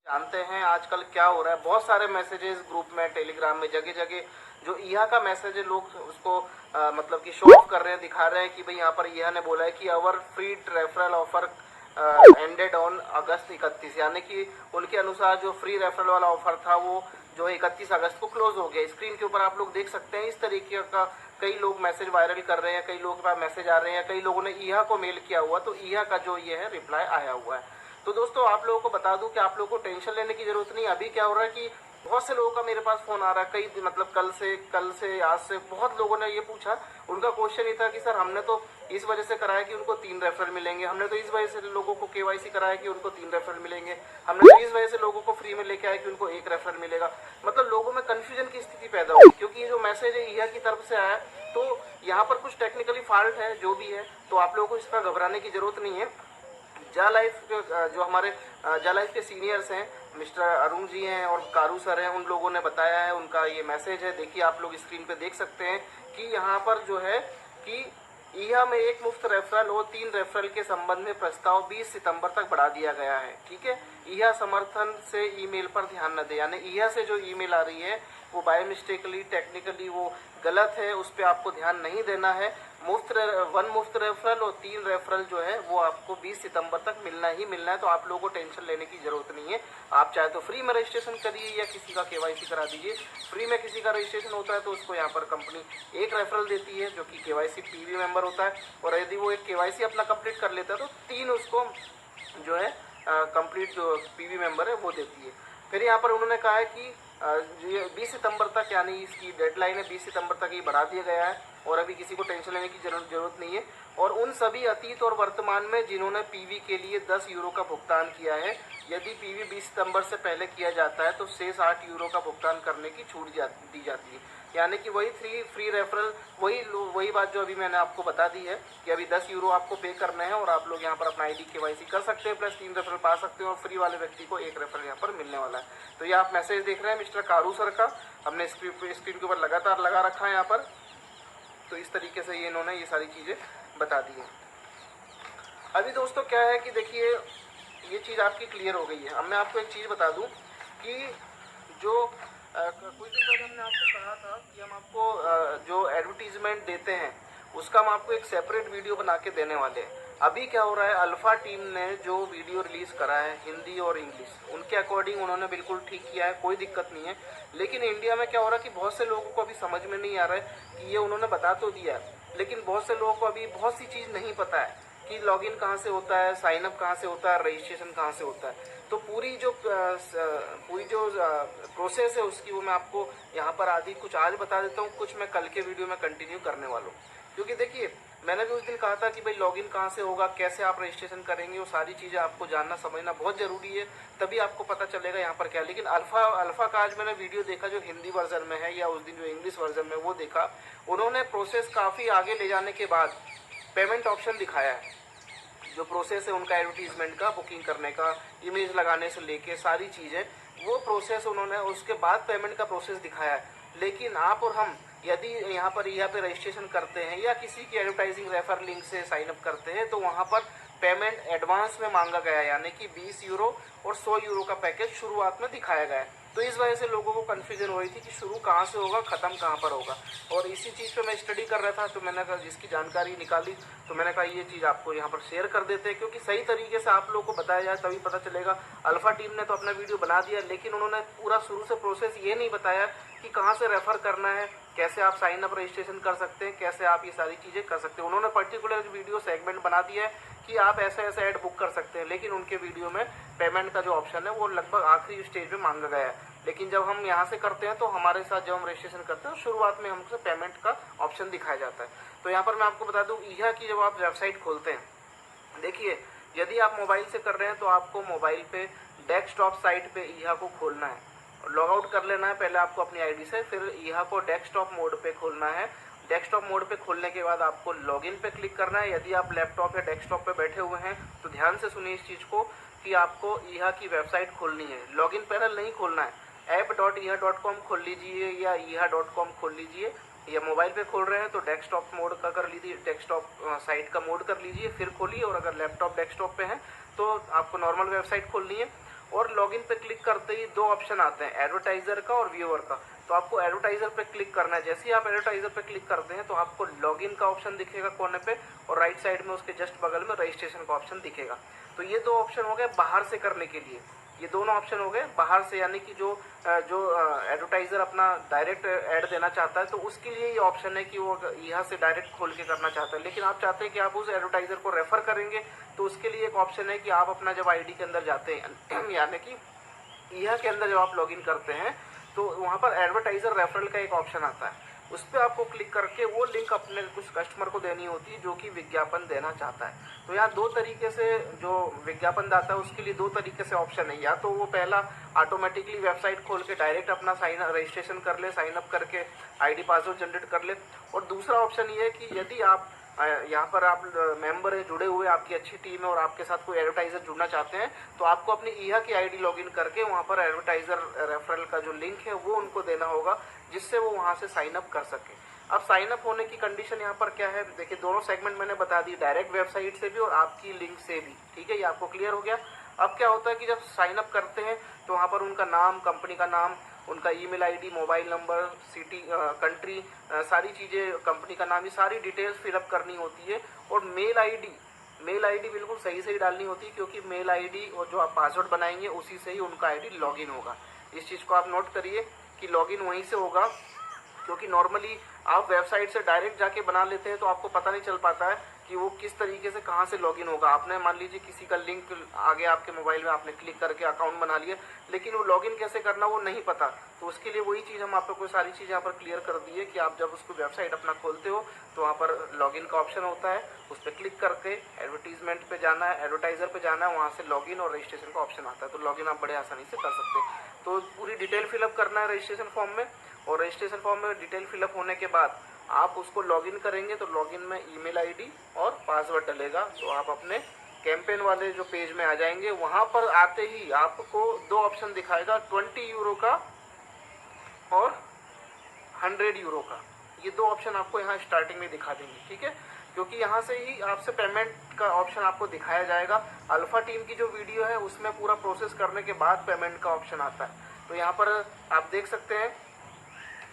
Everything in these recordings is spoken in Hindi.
जानते हैं आजकल क्या हो रहा है, बहुत सारे मैसेजेस ग्रुप में, टेलीग्राम में, जगह जगह जो ईहा का मैसेज है लोग उसको मतलब कि शो ऑफ कर रहे हैं, दिखा रहे हैं कि भाई यहाँ पर ईहा ने बोला है कि our free referral offer ended on August 31, यानी कि उनके अनुसार जो फ्री रेफरल वाला ऑफर था वो जो है 31 अगस्त को क्लोज हो गया। स्क्रीन के ऊपर आप लोग देख सकते हैं इस तरीके का कई लोग मैसेज वायरल कर रहे हैं, कई लोगों के पास मैसेज आ रहे हैं, कई लोगों ने ईहा को मेल किया हुआ, तो ईहा का जो ये है रिप्लाई आया हुआ है। तो दोस्तों आप लोगों को बता दूं कि आप लोगों को टेंशन लेने की जरूरत नहीं। अभी क्या हो रहा है कि बहुत से लोगों का मेरे पास फोन आ रहा है, कई मतलब कल से आज से बहुत लोगों ने ये पूछा। उनका क्वेश्चन ये था कि सर हमने तो इस वजह से कराया कि उनको 3 रेफरल मिलेंगे, हमने तो इस वजह से लोगों को केवाईसी कराया कि उनको 3 रेफरल मिलेंगे, हमने तो इस वजह से लोगों को फ्री में लेके आया कि उनको 1 रेफरल मिलेगा। मतलब लोगों में कंफ्यूजन की स्थिति पैदा हुई, क्योंकि ये जो मैसेज है ईहा की तरफ से आया तो यहाँ पर कुछ टेक्निकली फॉल्ट है जो भी है, तो आप लोगों को इस पर घबराने की जरूरत नहीं है। जा लाइफ जो हमारे जा लाइफ के सीनियर्स हैं, मिस्टर अरुण जी हैं और कारू सर हैं, उन लोगों ने बताया है, उनका ये मैसेज है। देखिए आप लोग स्क्रीन पे देख सकते हैं कि यहाँ पर जो है कि ईहा में 1 मुफ्त रेफरल और 3 रेफरल के संबंध में प्रस्ताव 20 सितंबर तक बढ़ा दिया गया है। ठीक है, ईहा समर्थन से ईमेल पर ध्यान न दे, यानी ईहा से जो ईमेल आ रही है वो बाय मिस्टेकली टेक्निकली वो गलत है, उस पर आपको ध्यान नहीं देना है। 1 मुफ्त रेफरल और 3 रेफरल जो है वो आपको 20 सितंबर तक मिलना ही मिलना है, तो आप लोगों को टेंशन लेने की जरूरत नहीं है। आप चाहे तो फ्री में रजिस्ट्रेशन करिए या किसी का केवाईसी करा दीजिए। फ्री में किसी का रजिस्ट्रेशन होता है तो उसको यहाँ पर कंपनी 1 रेफरल देती है जो कि केवाईसी पीवी मेंबर होता है, और यदि वो एक केवाईसी अपना कंप्लीट कर लेता है तो 3 उसको जो है कंप्लीट जो पीवी मेंबर है वो देती है। फिर यहाँ पर उन्होंने कहा है कि 20 सितंबर तक, यानी इसकी डेडलाइन है 20 सितंबर तक ही बढ़ा दिया गया है, और अभी किसी को टेंशन लेने की जरूरत नहीं है। और उन सभी अतीत और वर्तमान में जिन्होंने पीवी के लिए 10 यूरो का भुगतान किया है, यदि पीवी 20 सितंबर से पहले किया जाता है तो शेष 8 यूरो का भुगतान करने की छूट दी जाती है। यानी कि वही फ्री रेफरल, वही बात जो अभी मैंने आपको बता दी है कि अभी 10 यूरो आपको पे करने हैं और आप लोग यहाँ पर अपना आईडी केवाईसी कर सकते हैं, प्लस 3 रेफरल पा सकते हो और फ्री वाले व्यक्ति को 1 रेफरल यहाँ पर मिलने वाला है। तो ये आप मैसेज देख रहे हैं मिस्टर कारू सर का, हमने स्क्रीन के ऊपर लगातार लगा रखा है यहाँ पर। तो इस तरीके से ये इन्होंने ये सारी चीज़ें बता दी हैं। अभी दोस्तों क्या है कि देखिए ये चीज़ आपकी क्लियर हो गई है। अब मैं आपको एक चीज़ बता दूं कि जो कुछ दिन पहले हमने आपको कहा था कि हम आपको जो एडवर्टीजमेंट देते हैं उसका हम आपको एक सेपरेट वीडियो बना के देने वाले हैं। अभी क्या हो रहा है, अल्फा टीम ने जो वीडियो रिलीज करा है हिंदी और इंग्लिश, उनके अकॉर्डिंग उन्होंने बिल्कुल ठीक किया है, कोई दिक्कत नहीं है। लेकिन इंडिया में क्या हो रहा है कि बहुत से लोगों को अभी समझ में नहीं आ रहा है कि ये उन्होंने बता तो दिया है, लेकिन बहुत से लोगों को अभी बहुत सी चीज़ नहीं पता है कि लॉगिन कहाँ से होता है, साइन अप कहाँ से होता है, रजिस्ट्रेशन कहाँ से होता है। तो पूरी जो प्रोसेस है उसकी वो मैं आपको यहाँ पर आदि कुछ आज बता देता हूँ, कुछ मैं कल के वीडियो में कंटिन्यू करने वाला हूँ। क्योंकि देखिए मैंने भी उस दिन कहा था कि भाई लॉगिन कहाँ से होगा, कैसे आप रजिस्ट्रेशन करेंगे, वो सारी चीज़ें आपको जानना समझना बहुत ज़रूरी है, तभी आपको पता चलेगा यहाँ पर क्या। लेकिन अल्फा का आज मैंने वीडियो देखा जो हिंदी वर्जन में है, या उस दिन जो इंग्लिश वर्जन में वो देखा, उन्होंने प्रोसेस काफ़ी आगे ले जाने के बाद पेमेंट ऑप्शन दिखाया है। जो प्रोसेस है उनका एडवर्टीजमेंट का, बुकिंग करने का, इमेज लगाने से लेके सारी चीज़ें, वो प्रोसेस उन्होंने उसके बाद पेमेंट का प्रोसेस दिखाया है। लेकिन आप और हम यदि यहाँ पे रजिस्ट्रेशन करते हैं या किसी की एडवर्टाइजिंग रेफर लिंक से साइन अप करते हैं तो वहाँ पर पेमेंट एडवांस में मांगा गया है, यानी कि 20 यूरो और 100 यूरो का पैकेज शुरुआत में दिखाया गया है। तो इस वजह से लोगों को कन्फ्यूजन हो रही थी कि शुरू कहाँ से होगा, ख़त्म कहाँ पर होगा। और इसी चीज़ पे मैं स्टडी कर रहा था, तो मैंने कहा जिसकी जानकारी निकाली तो मैंने कहा ये चीज़ आपको यहाँ पर शेयर कर देते हैं, क्योंकि सही तरीके से आप लोगों को बताया जाए तभी पता चलेगा। अल्फा टीम ने तो अपना वीडियो बना दिया, लेकिन उन्होंने पूरा शुरू से प्रोसेस ये नहीं बताया कि कहाँ से रेफर करना है, कैसे आप साइन अप रजिस्ट्रेशन कर सकते हैं, कैसे आप ये सारी चीज़ें कर सकते हैं। उन्होंने पर्टिकुलर वीडियो सेगमेंट बना दिया है कि आप ऐसे ऐसे ऐड बुक कर सकते हैं, लेकिन उनके वीडियो में पेमेंट का जो ऑप्शन है वो लगभग आखिरी स्टेज में मांगा गया है। लेकिन जब हम यहाँ से करते हैं तो हमारे साथ जब हम रजिस्ट्रेशन करते हैं शुरुआत में हमसे पेमेंट का ऑप्शन दिखाया जाता है। तो यहाँ पर मैं आपको बता दूँ ईहा की जब आप वेबसाइट खोलते हैं, देखिए यदि आप मोबाइल से कर रहे हैं तो आपको मोबाइल पे डेस्कटॉप साइट पे ईहा को खोलना है, लॉग आउट कर लेना है पहले आपको अपनी आईडी से, फिर ईहा को डेस्कटॉप मोड पे खोलना है। डेस्कटॉप मोड पे खोलने के बाद आपको लॉगिन पे क्लिक करना है। यदि आप लैपटॉप या डेस्कटॉप पे बैठे हुए हैं तो ध्यान से सुनिए इस चीज़ को कि आपको ईहा की वेबसाइट खोलनी है, लॉगिन पैनल नहीं खोलना है। app.eha.com खोल लीजिए या eha.com खोल लीजिए, या मोबाइल पे खोल रहे हैं तो डेस्कटॉप मोड का कर लीजिए, डेस्कटॉप साइट का मोड कर लीजिए, फिर खोलिए। और अगर लैपटॉप डेस्कटॉप पे है तो आपको नॉर्मल वेबसाइट खोलनी है। और लॉगिन पे क्लिक करते ही दो ऑप्शन आते हैं, एडवर्टाइजर का और व्यूअर का। तो आपको एडवर्टाइजर पे क्लिक करना है। जैसे ही आप एडवर्टाइजर पे क्लिक करते हैं तो आपको लॉगिन का ऑप्शन दिखेगा कोने पे, और राइट साइड में उसके जस्ट बगल में रजिस्ट्रेशन का ऑप्शन दिखेगा। तो ये दो ऑप्शन हो गए बाहर से करने के लिए, ये दोनों ऑप्शन हो गए बाहर से, यानी कि जो एडवर्टाइजर अपना डायरेक्ट ऐड देना चाहता है तो उसके लिए ये ऑप्शन है कि वो यहाँ से डायरेक्ट खोल के करना चाहता है। लेकिन आप चाहते हैं कि आप उस एडवर्टाइजर को रेफर करेंगे तो उसके लिए एक ऑप्शन है कि आप अपना जब आईडी के अंदर जाते हैं यानी कि यहाँ के अंदर जब आप लॉगिन करते हैं तो वहाँ पर एडवर्टाइजर रेफरल का एक ऑप्शन आता है, उस पर आपको क्लिक करके वो लिंक अपने कुछ कस्टमर को देनी होती है जो कि विज्ञापन देना चाहता है। तो यहाँ दो तरीके से जो विज्ञापन दाता है उसके लिए दो तरीके से ऑप्शन है, या तो वो पहला ऑटोमेटिकली वेबसाइट खोल के डायरेक्ट अपना रजिस्ट्रेशन कर ले, साइन अप करके आईडी पासवर्ड जनरेट कर ले, और दूसरा ऑप्शन ये है कि यदि आप यहाँ पर आप मेंबर है, जुड़े हुए, आपकी अच्छी टीम है और आपके साथ कोई एडवर्टाइजर जुड़ना चाहते हैं तो आपको अपनी ईहा की आईडी लॉगिन करके वहाँ पर एडवर्टाइजर रेफरल का जो लिंक है वो उनको देना होगा, जिससे वो वहाँ से साइन अप कर सके। अब साइन अप होने की कंडीशन यहाँ पर क्या है, देखिए दोनों सेगमेंट मैंने बता दी, डायरेक्ट वेबसाइट से भी और आपकी लिंक से भी, ठीक है, ये आपको क्लियर हो गया। अब क्या होता है कि जब साइन अप करते हैं तो वहाँ पर उनका नाम, कंपनी का नाम, उनका email ID, mobile number, city, country, सारी चीज़ें, कंपनी का नाम, ये सारी डिटेल्स फिलअप करनी होती है। और मेल आईडी बिल्कुल सही सही डालनी होती है, क्योंकि मेल आईडी और जो आप पासवर्ड बनाएंगे उसी से ही उनका आईडी लॉगिन होगा। इस चीज़ को आप नोट करिए कि लॉगिन वहीं से होगा, क्योंकि नॉर्मली आप वेबसाइट से डायरेक्ट जाके बना लेते हैं तो आपको पता नहीं चल पाता है कि वो किस तरीके से कहाँ से लॉगिन होगा। आपने मान लीजिए किसी का लिंक आ गया आपके मोबाइल में, आपने क्लिक करके अकाउंट बना लिया, लेकिन वो लॉगिन कैसे करना वो नहीं पता। तो उसके लिए वही चीज़ हम आपको कोई सारी चीज़ यहाँ पर क्लियर कर दी है कि आप जब उसको वेबसाइट अपना खोलते हो तो वहाँ पर लॉगिन का ऑप्शन होता है, उस पर क्लिक करके एडवर्टीजमेंट पे जाना है, एडवर्टाइजर पे जाना है, वहाँ से लॉगिन और रजिस्ट्रेशन का ऑप्शन आता है। तो लॉगिन आप बड़े आसानी से कर सकते हैं। तो पूरी डिटेल फिलअप करना है रजिस्ट्रेशन फॉर्म में, और रजिस्ट्रेशन फॉर्म में डिटेल फिलअप होने के बाद आप उसको लॉगिन करेंगे तो लॉगिन में ईमेल आईडी और पासवर्ड डलेगा, तो आप अपने कैंपेन वाले जो पेज में आ जाएंगे। वहाँ पर आते ही आपको दो ऑप्शन दिखाएगा, 20 यूरो का और 100 यूरो का, ये दो ऑप्शन आपको यहाँ स्टार्टिंग में दिखा देंगे, ठीक है, क्योंकि यहाँ से ही आपसे पेमेंट का ऑप्शन आपको दिखाया जाएगा। अल्फा टीम की जो वीडियो है उसमें पूरा प्रोसेस करने के बाद पेमेंट का ऑप्शन आता है। तो यहाँ पर आप देख सकते हैं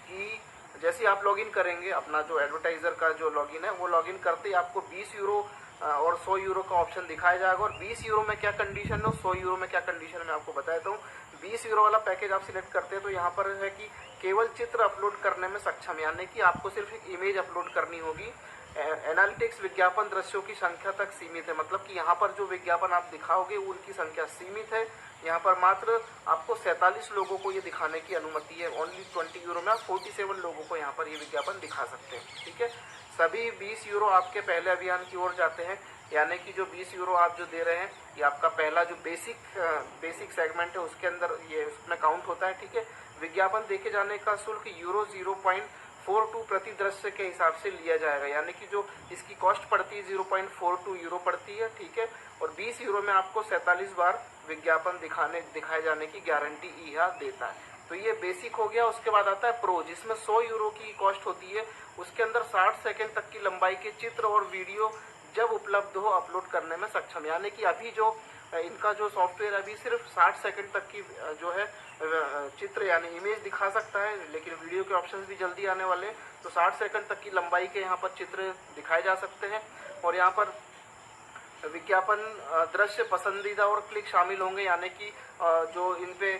कि जैसे आप लॉगिन करेंगे, अपना जो एडवर्टाइजर का जो लॉगिन है वो लॉगिन करते ही आपको 20 यूरो और 100 यूरो का ऑप्शन दिखाया जाएगा। और 20 यूरो में क्या कंडीशन है, 100 यूरो में क्या कंडीशन है, मैं आपको बता देता हूँ। 20 यूरो वाला पैकेज आप सिलेक्ट करते हैं तो यहाँ पर है कि केवल चित्र अपलोड करने में सक्षम, यानी कि आपको सिर्फ एक इमेज अपलोड करनी होगी। एनालिटिक्स विज्ञापन दृश्यों की संख्या तक सीमित है, मतलब कि यहाँ पर जो विज्ञापन आप दिखाओगे उनकी संख्या सीमित है। यहाँ पर मात्र आपको 47 लोगों को ये दिखाने की अनुमति है। ओनली 20 यूरो में आप 47 लोगों को यहाँ पर ये विज्ञापन दिखा सकते हैं, ठीक है। सभी 20 यूरो आपके पहले अभियान की ओर जाते हैं, यानी कि जो 20 यूरो आप जो दे रहे हैं ये आपका पहला जो बेसिक सेगमेंट है उसके अंदर ये उसमें काउंट होता है, ठीक है। विज्ञापन देखे जाने का शुल्क यूरो 0.42 प्रति दृश्य के हिसाब से लिया जाएगा, यानी कि जो इसकी कॉस्ट पड़ती है 0.42 यूरो पड़ती है, ठीक है। और 20 यूरो में आपको 47 बार विज्ञापन दिखाए जाने की गारंटी ईहा देता है। तो ये बेसिक हो गया। उसके बाद आता है प्रो, जिसमें 100 यूरो की कॉस्ट होती है। उसके अंदर 60 सेकंड तक की लंबाई के चित्र और वीडियो जब उपलब्ध हो अपलोड करने में सक्षम, यानी कि अभी जो इनका जो सॉफ्टवेयर अभी सिर्फ 60 सेकंड तक की जो है चित्र यानी इमेज दिखा सकता है, लेकिन वीडियो के ऑप्शंस भी जल्दी आने वाले हैं। तो 60 सेकंड तक की लंबाई के यहाँ पर चित्र दिखाए जा सकते हैं। और यहाँ पर विज्ञापन दृश्य पसंदीदा और क्लिक शामिल होंगे, यानी कि जो इन पे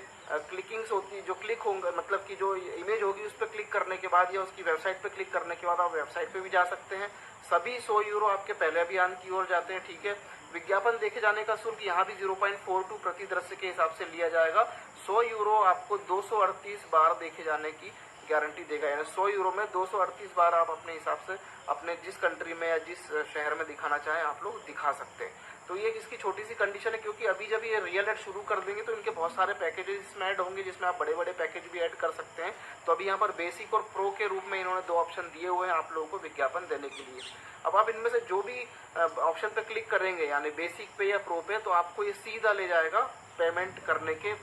क्लिकिंग्स होती, जो क्लिक होंगे, मतलब कि जो इमेज होगी उस पर क्लिक करने के बाद या उसकी वेबसाइट पे क्लिक करने के बाद आप वेबसाइट पे भी जा सकते हैं। सभी 100 यूरो आपके पहले अभियान की ओर जाते हैं, ठीक है। विज्ञापन देखे जाने का शुल्क यहाँ भी 0.42 प्रति दृश्य के हिसाब से लिया जाएगा। 100 यूरो आपको 238 बार देखे जाने की गारंटी देगा, यानी 100 यूरो में 238 बार आप अपने हिसाब से अपने जिस कंट्री में या जिस शहर में दिखाना चाहें आप लोग दिखा सकते हैं। तो ये इसकी छोटी सी कंडीशन है, क्योंकि अभी जब ये रियल एड शुरू कर देंगे तो इनके बहुत सारे पैकेजेस इसमें ऐड होंगे, जिसमें आप बड़े बड़े पैकेज भी ऐड कर सकते हैं। तो अभी यहाँ पर बेसिक और प्रो के रूप में इन्होंने दो ऑप्शन दिए हुए हैं आप लोगों को विज्ञापन देने के लिए। अब आप इनमें से जो भी ऑप्शन पे क्लिक करेंगे, यानी बेसिक पे या प्रो पे, तो आपको ये सीधा ले जाएगा पेमेंट करने के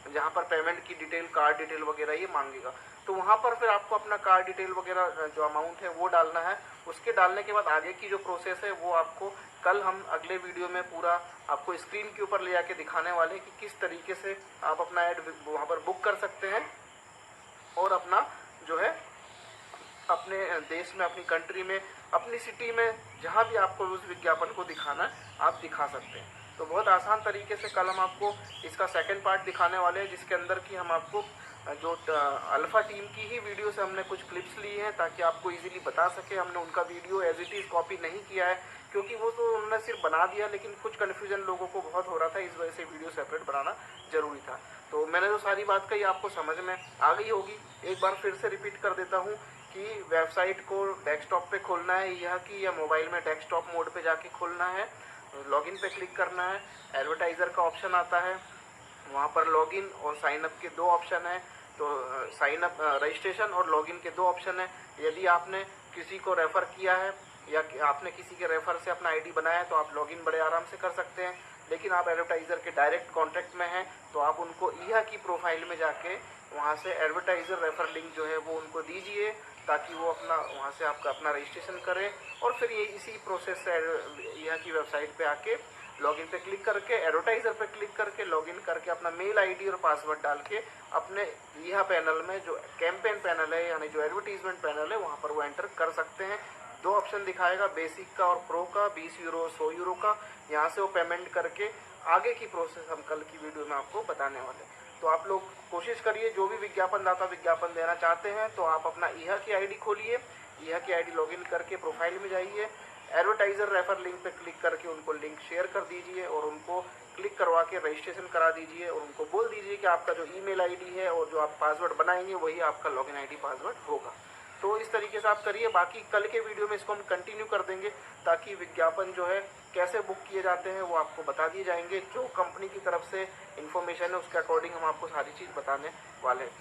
जहाँ पर पेमेंट की डिटेल, कार्ड डिटेल वगैरह ये मांगेगा। तो वहाँ पर फिर आपको अपना कार्ड डिटेल वगैरह जो अमाउंट है वो डालना है। उसके डालने के बाद आगे की जो प्रोसेस है वो आपको कल हम अगले वीडियो में पूरा आपको स्क्रीन के ऊपर ले जाके दिखाने वाले कि किस तरीके से आप अपना ऐड वहाँ पर बुक कर सकते हैं और अपना जो है अपने देश में, अपनी कंट्री में, अपनी सिटी में, जहाँ भी आपको उस विज्ञापन को दिखाना है आप दिखा सकते हैं। तो बहुत आसान तरीके से कल हम आपको इसका सेकंड पार्ट दिखाने वाले हैं, जिसके अंदर की हम आपको जो अल्फा टीम की ही वीडियो से हमने कुछ क्लिप्स ली हैं ताकि आपको इजीली बता सके। हमने उनका video as it is copy नहीं किया है क्योंकि वो तो उन्होंने सिर्फ बना दिया, लेकिन कुछ कन्फ्यूजन लोगों को बहुत हो रहा था, इस वजह से वीडियो सेपरेट बनाना जरूरी था। तो मैंने जो सारी बात कही आपको समझ में आ गई होगी। एक बार फिर से रिपीट कर देता हूँ कि वेबसाइट को डेस्कटॉप पे खोलना है यह कि या मोबाइल में डेस्कटॉप मोड पे जाके खोलना है, लॉगिन पे क्लिक करना है, एडवर्टाइज़र का ऑप्शन आता है, वहाँ पर लॉगिन और साइनअप के दो ऑप्शन है। तो साइनअप रजिस्ट्रेशन और लॉगिन के दो ऑप्शन है। यदि आपने किसी को रेफ़र किया है या आपने किसी के रेफ़र से अपना आईडी बनाया है तो आप लॉगिन बड़े आराम से कर सकते हैं। लेकिन आप एडवर्टाइज़र के डायरेक्ट कॉन्टैक्ट में हैं तो आप उनको ईहा की प्रोफाइल में जाके वहाँ से एडवर्टाइज़र रेफ़र लिंक जो है वो उनको दीजिए ताकि वो अपना वहाँ से आपका अपना रजिस्ट्रेशन करें और फिर ये इसी प्रोसेस से ईहा की वेबसाइट पे आके लॉगिन पे क्लिक करके, एडवर्टाइज़र पे क्लिक करके, लॉगिन करके अपना मेल आईडी और पासवर्ड डाल के अपने ईहा पैनल में जो कैंपेन पैनल है यानी जो एडवर्टीजमेंट पैनल है वहाँ पर वो एंटर कर सकते हैं। दो ऑप्शन दिखाएगा, बेसिक का और प्रो का, 20 यूरो 100 यूरो का। यहाँ से वो पेमेंट करके आगे की प्रोसेस हम कल की वीडियो में आपको बताने वाले। तो आप लोग कोशिश करिए, जो भी विज्ञापनदाता विज्ञापन देना चाहते हैं तो आप अपना ईहा की आईडी खोलिए, ईहा की आईडी लॉगिन करके प्रोफाइल में जाइए, एडवर्टाइज़र रेफर लिंक पे क्लिक करके उनको लिंक शेयर कर दीजिए और उनको क्लिक करवा के रजिस्ट्रेशन करा दीजिए और उनको बोल दीजिए कि आपका जो ईमेल आईडी है और जो आप पासवर्ड बनाएंगे वही आपका लॉगिन आईडी पासवर्ड होगा। तो इस तरीके से आप करिए। बाकी कल के वीडियो में इसको हम कंटिन्यू कर देंगे ताकि विज्ञापन जो है कैसे बुक किए जाते हैं वो आपको बता दिए जाएंगे। जो कंपनी की तरफ से इन्फॉर्मेशन है उसके अकॉर्डिंग हम आपको सारी चीज़ बताने वाले हैं।